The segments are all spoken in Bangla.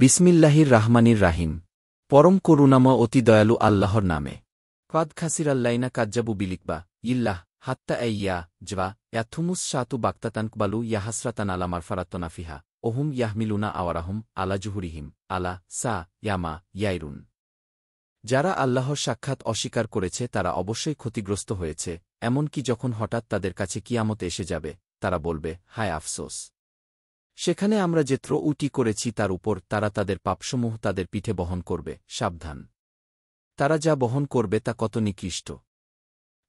বিসমিল্লাহির রাহমানির রাহিম। পরম করুণাময় অতি দয়ালু আল্লাহর নামে। কাদ খাসিরাল্লাইনা কাজ্জাবু বিলিকবা ইল্লাহ হাত্তা ইয়া জবা ইয়াথুমুস শাতু বাক্তাতানকবালু ইয়াহাসরাতান আলা মারফারাত্তনা ফিহা ওহুম ইয়াহমিলুনা আওয়ারাহুম আলা জুহুরিহিম আলা সা ইয়ামা ইয়াইরুন। যারা আল্লাহর সাক্ষাৎ অস্বীকার করেছে তারা অবশ্যই ক্ষতিগ্রস্ত হয়েছে, এমনকি যখন হঠাৎ তাদের কাছে কিয়ামত এসে যাবে তারা বলবে, হায় আফসোস! সেখানে আমরা যে ত্রুটি করেছি তার উপর তারা তাদের পাপসমূহ তাদের পিঠে বহন করবে। সাবধান! তারা যা বহন করবে তা কত নিকৃষ্ট।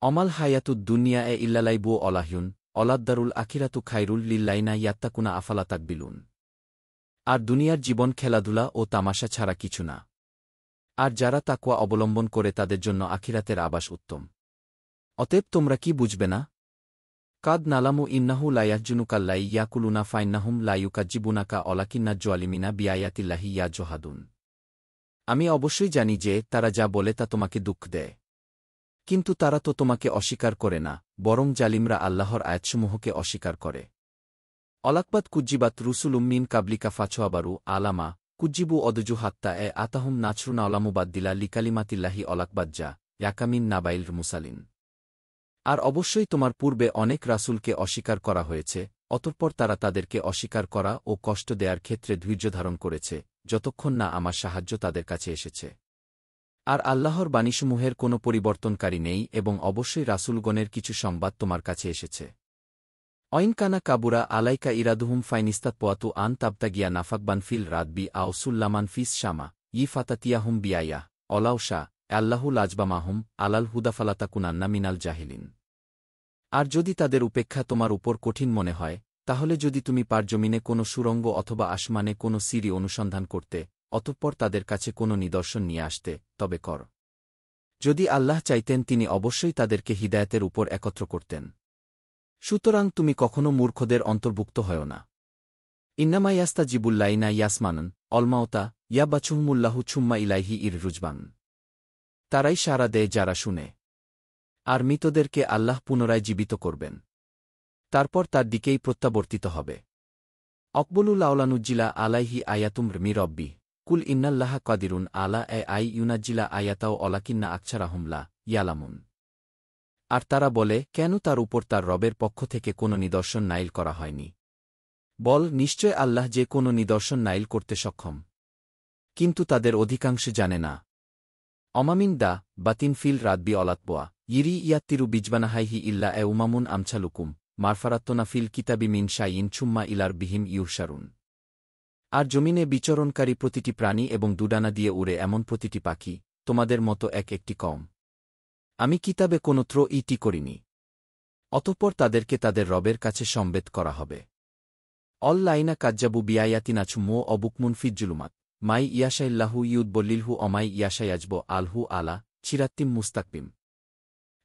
অমাল হায়াতুদ দুনিয়া ইল্লালাইবু অলাহিউন অলাদ্দারুল আখিরাতু খাইরুল লিল্লাইনা ইয়াত্তাকুনা আফালা তাকবিলুন। আর দুনিয়ার জীবন খেলাধুলা ও তামাশা ছাড়া কিছু না। আর যারা তাকওয়া অবলম্বন করে তাদের জন্য আখিরাতের আবাস উত্তম। অতএব তোমরা কি বুঝবে না? কাদ নালামু ইন্নাহু লায়াহজুনুকাল্লাই ইয়াকুলুনা ফাইন্নাহুম লাইয়ুকাজ্জিবুনাকা অলাকিন্না জোয়ালিমিনা বিআয়াতিল্লাহি ইয়াজহাদুন। আমি অবশ্যই জানি যে তারা যা বলে তা তোমাকে দুঃখ দেয়, কিন্তু তারা তো তোমাকে অস্বীকার করে না, বরং জালিমরা আল্লাহর আয়াতসমূহকে অস্বীকার করে। অলাকবাত কুজ্জিবাত রুসুলুম মিন কাবলিকা ফাছোয়াবারু আলামা কুজ্জিবু অদজু হাত্তা আতাহুম নাছরুনা অলামুবাদ্দিলা লিকালিমাতিল্লাহি অলাকবাজ্জা ইয়াকামিন নাবাইল মুসালিন। আর অবশ্যই তোমার পূর্বে অনেক রাসূলকে অস্বীকার করা হয়েছে, অতঃপর তারা তাদেরকে অস্বীকার করা ও কষ্ট দেয়ার ক্ষেত্রে ধৈর্যধারণ করেছে, যতক্ষণ না আমার সাহায্য তাদের কাছে এসেছে। আর আল্লাহর বাণীসমূহের কোনো পরিবর্তনকারী নেই এবং অবশ্যই রাসূলগণের কিছু সংবাদ তোমার কাছে এসেছে। অইনকানা কাবুরা আলাইকা ইরাদুহুম ফাইনিস্তাত পোয়াতু আন তাবতাগিয়া নাফাকবান ফিল রাদবি আও সুল্লামান ফিস শামা ই ফাতাতিয়াহুম বিয়াইয়াহ অলাউশা আল্লাহু লাজবামাহুম আলাল হুদাফালাতাকুনান্না মিনাল জাহিলিন। আর যদি তাদের উপেক্ষা তোমার উপর কঠিন মনে হয়, তাহলে যদি তুমি পারজমিনে কোনো সুরঙ্গ অথবা আসমানে কোনো সিঁড়ি অনুসন্ধান করতে, অতঃপর তাদের কাছে কোনো নিদর্শন নিয়ে আসতে, তবে কর। যদি আল্লাহ চাইতেন তিনি অবশ্যই তাদেরকে হিদায়াতের উপর একত্র করতেন। সুতরাং তুমি কখনো মূর্খদের অন্তর্ভুক্ত হয় না। ইন্নামা ইয়াস্তাজিবুল্লাইনা ইয়াসমানন অলমাওতা ইয়াবাচুহমুল্লাহু ছুম্মা ইলাইহি রুজবান। তারাই সাড়া দেয় যারা শুনে। আর মৃতদেরকে আল্লাহ পুনরায় জীবিত করবেন, তারপর তার দিকেই প্রত্যাবর্তিত হবে। অকবুলুল আওলানুজ্জিলা আলাইহি আয়াতুম রব্বি কুল ইন্নাল্লাহা কাদিরুন আলা আই ইউনাজ্জিলা আয়াতাও অলাকিন্না আকছারাহুমলা ইয়ালামুন। আর তারা বলে, কেন তার উপর তার রবের পক্ষ থেকে কোনো নিদর্শন নাইল করা হয়নি? বল, নিশ্চয় আল্লাহ যে কোনো নিদর্শন নাইল করতে সক্ষম, কিন্তু তাদের অধিকাংশ জানে না। অমামিন দা বাতিন ফিল রাদবি অলাতবোয়া ইরি ইয়াত্তিরু বিজবানাহাইহি ইল্লা উমামুন আমছালুকুম মারফারাত্তনা ফিল কিতাবি মিন শাইইন ছুম্মা ইলার বিহিম ইউরশারুন। আর জমিনে বিচরণকারী প্রতিটি প্রাণী এবং দুডানা দিয়ে উড়ে এমন প্রতিটি পাখি তোমাদের মতো এক একটি কম। আমি কিতাবে কোনো ত্রুটি করিনি। অতঃপর তাদেরকে তাদের রবের কাছে সম্বেদ করা হবে। অল্লাইনা কাজ্জাবু বিআয়াতিনা ছুম্মো অবুকমুন ফিজ্জুলুমাত মাই ইয়াশাইল্লাহু ইউদবল্লিলহু অমাই ইয়াশাইয়াজব আলহু আলা চিরাত্তিম মুস্তাকবিম।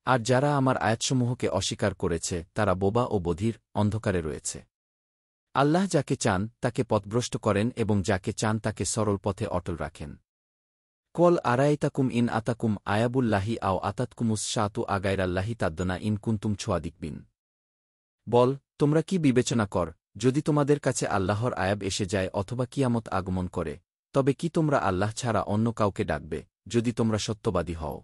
আর যারা আমার আয়াতসমূহকে অস্বীকার করেছে তারা বোবা ও বধির অন্ধকারে রয়েছে। আল্লাহ যাকে চান তাকে পথভ্রষ্ট করেন এবং যাকে চান তাকে সরল পথে অটল রাখেন। কল আরাইতাকুম ইন আতাকুম আয়াবুল্লাহি আও আতাতকুমুস শাতু আগাইরাল্লাহি তাদ্দনা ইন কুন্তুম ছোয়াদিকবিন। বল, তোমরা কি বিবেচনা কর, যদি তোমাদের কাছে আল্লাহর আয়াব এসে যায় অথবা কিয়ামত আগমন করে, তবে কি তোমরা আল্লাহ ছাড়া অন্য কাউকে ডাকবে, যদি তোমরা সত্যবাদী হও?